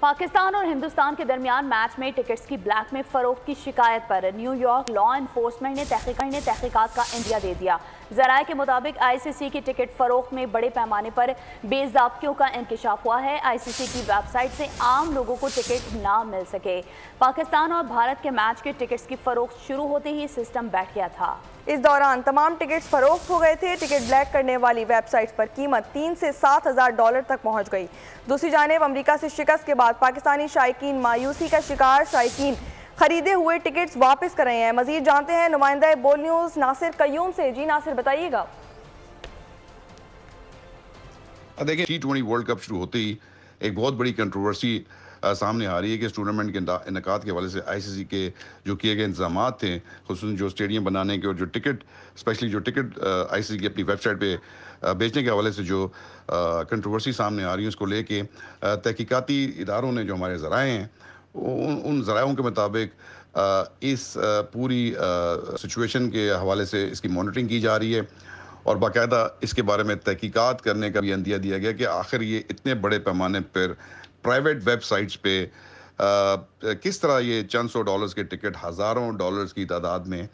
پاکستان اور ہندوستان کے درمیان میچ میں ٹکٹس کی بلیک میں فروخت کی شکایت پر نیو یارک لا انفورسمنٹ نے تحقیقات کا عندیہ دے دیا۔ ذرائع کے مطابق آئی سی سی کی ٹکٹ فروخت میں بڑے پیمانے پر بے ضابطگیوں کا انکشاف ہوا ہے۔ آئی سی سی کی ویب سائٹ سے عام لوگوں کو ٹکٹ نہ مل سکے۔ پاکستان اور بھارت کے میچ کے ٹکٹس کی فروخت شروع ہوتے ہی سسٹم بیٹھ گیا تھا۔ اس دوران تمام ٹکٹس فروخت ہو گئے تھے۔ ٹکٹ بلیک کرنے والی ویب سائٹس پر قیمت $3,000 سے $7,000 تک پہنچ گئی۔ دوسری جانب امریکہ سے شکست کے بعد پاکستانی شائقین مایوسی کا شکار، شائقین خریدے ہوئے ٹکٹس واپس کر رہے ہیں۔ مزید جانتے ہیں نمائندہ بول نیوز ناصر قیوم سے۔ جی ناصر بتائیے گا۔ دیکھیں T20 ورلڈ کپ شروع ہوتے ہی ایک بہت بڑی کنٹروورسی سامنے آ رہی ہے کہ اس ٹورنامنٹ کے انعقاد کے حوالے سے آئی سی سی کے جو کیے گئے انتظامات تھے، خصوصاً جو اسٹیڈیم بنانے کے اور جو ٹکٹ اسپیشلی جو ٹکٹ آئی سی سی کی اپنی ویب سائٹ پہ بیچنے کے حوالے سے جو کنٹروورسی سامنے آ رہی ہے، اس کو لے کے تحقیقاتی اداروں نے جو ہمارے ذرائع ہیں ان ذرائعوں کے مطابق اس پوری سچویشن کے حوالے سے اس کی مانیٹرنگ کی جا رہی ہے اور باقاعدہ اس کے بارے میں تحقیقات کرنے کا بھی عندیہ دیا گیا کہ آخر یہ اتنے بڑے پیمانے پر پرائیویٹ ویب سائٹس پہ کس طرح یہ چند سو ڈالرز کے ٹکٹ ہزاروں ڈالرز کی تعداد میں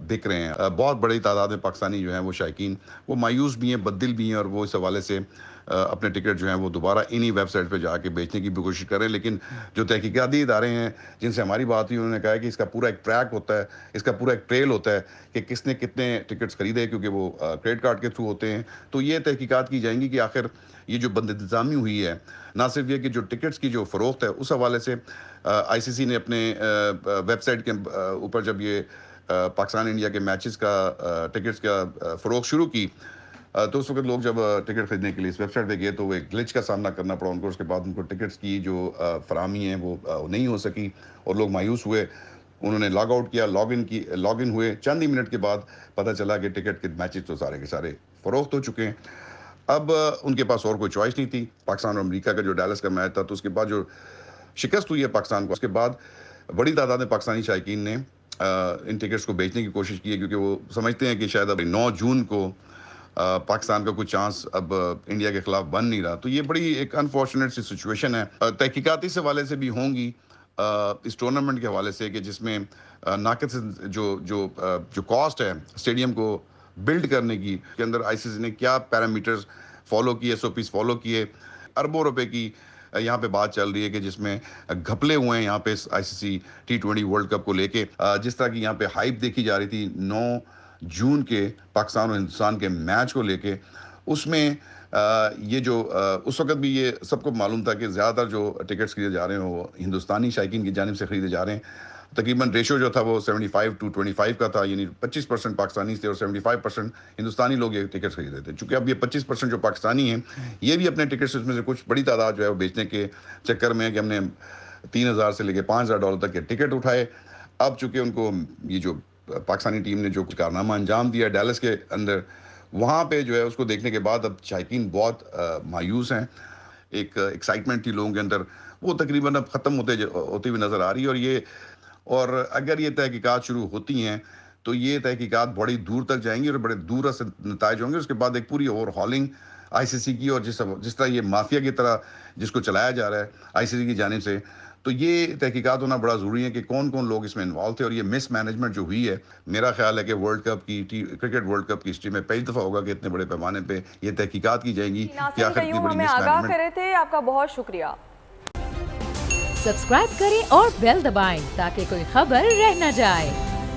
بک رہے ہیں۔ بہت بڑی تعداد میں پاکستانی جو ہیں وہ شائقین وہ مایوس بھی ہیں، بددل بھی ہیں اور وہ اس حوالے سے اپنے ٹکٹ جو ہیں وہ دوبارہ انہی ویب سائٹ پہ جا کے بیچنے کی بھی کوشش کریں۔ لیکن جو تحقیقاتی ادارے ہیں جن سے ہماری بات ہوئی، انہوں نے کہا ہے کہ اس کا پورا ایک ٹریک ہوتا ہے، اس کا پورا ایک ٹریل ہوتا ہے کہ کس نے کتنے ٹکٹس خریدے، کیونکہ وہ کریڈٹ کارڈ کے تھرو ہوتے ہیں۔ تو یہ تحقیقات کی جائیں گی کہ آخر یہ جو بد انتظامی ہوئی ہے، نہ صرف یہ کہ جو ٹکٹس کی جو فروخت ہے اس حوالے سے آئی سی سی نے اپنے ویب سائٹ کے اوپر جب یہ پاکستان انڈیا کے میچز کا ٹکٹس کا فروخت شروع کی تو اس وقت لوگ جب ٹکٹ خریدنے کے لیے اس ویب سائٹ پہ گئے تو وہ ایک گلچ کا سامنا کرنا پڑا ان کو۔ اس کے بعد ان کو ٹکٹس کی جو فراہمی ہے وہ نہیں ہو سکی اور لوگ مایوس ہوئے۔ انہوں نے لاگ آؤٹ کیا، لاگ ان ہوئے، چند ہی منٹ کے بعد پتہ چلا کہ ٹکٹ کے میچز تو سارے کے سارے فروخت ہو چکے ہیں۔ اب ان کے پاس اور کوئی چوائس نہیں تھی۔ پاکستان اور امریکہ کا جو ڈیلس کا میچ تھا تو اس کے بعد جو شکست ہوئی ہے پاکستان کو، اس کے بعد بڑی تعداد میں پاکستانی شائقین نے ان ٹکٹس کو بیچنے کی کوشش کی ہے، کیونکہ وہ سمجھتے ہیں کہ شاید اب 9 جون کو پاکستان کا کوئی چانس اب انڈیا کے خلاف بن نہیں رہا۔ تو یہ بڑی ایک انفارچونیٹ سی سچویشن ہے۔ تحقیقاتی سے حوالے سے بھی ہوں گی اس ٹورنامنٹ کے حوالے سے کہ جس میں ناقص جو کاسٹ ہے اسٹیڈیم کو بلڈ کرنے کی کے اندر آئی سی سی نے کیا پیرامیٹرز فالو کیے، ایس او پیز فالو کیے، اربوں روپے کی یہاں پہ بات چل رہی ہے کہ جس میں گھپلے ہوئے ہیں یہاں پہ آئی سی سی T20 ورلڈ کپ کو لے کے۔ جس طرح کی یہاں پہ ہائپ دیکھی جا رہی تھی 9 جون کے پاکستان اور ہندوستان کے میچ کو لے کے، اس میں یہ جو اس وقت بھی یہ سب کو معلوم تھا کہ زیادہ تر جو ٹکٹس خریدے جا رہے ہیں وہ ہندوستانی شائقین کی جانب سے خریدے جا رہے ہیں۔ تقریباً ریشو جو تھا وہ 75-25 کا تھا، یعنی 25% پاکستانی تھے اور 75% ہندوستانی لوگ یہ ٹکٹ خرید رہے تھے۔ چونکہ اب یہ 25% جو پاکستانی ہیں یہ بھی اپنے ٹکٹس اس میں سے کچھ بڑی تعداد جو ہے وہ بیچنے کے چکر میں ہے کہ ہم نے $3,000 سے لے کے $5,000 تک کے ٹکٹ اٹھائے۔ اب چونکہ ان کو یہ جو پاکستانی ٹیم نے جو کارنامہ انجام دیا ڈیلس کے اندر، وہاں پہ جو ہے اس کو دیکھنے کے بعد اب شائقین بہت مایوس ہیں۔ ایک ایکسائٹمنٹ تھی لوگوں کے اندر، وہ تقریباً اب ختم ہوتی ہوئی نظر آ رہی ہے۔ اور اگر یہ تحقیقات شروع ہوتی ہیں تو یہ تحقیقات بڑی دور تک جائیں گی اور بڑے دور سے نتائج ہوں گے۔ اس کے بعد ایک پوری اوور ہالنگ آئی سی سی کی، اور جس طرح یہ مافیا کی طرح جس کو چلایا جا رہا ہے آئی سی سی کی جانب سے، تو یہ تحقیقات ہونا بڑا ضروری ہے کہ کون کون لوگ اس میں انوالو تھے۔ اور یہ مس مینجمنٹ جو ہوئی ہے، میرا خیال ہے کہ کرکٹ ورلڈ کپ کی ہسٹری میں پہلی دفعہ ہوگا کہ اتنے بڑے پیمانے پہ یہ تحقیقات کی جائیں گی کہ آخر اتنی بڑی مس آگاہ کرے تھے۔ آپ کا بہت شکریہ۔ سبسکرائب کریں اور بیل دبائیں تاکہ کوئی خبر رہ نہ جائے۔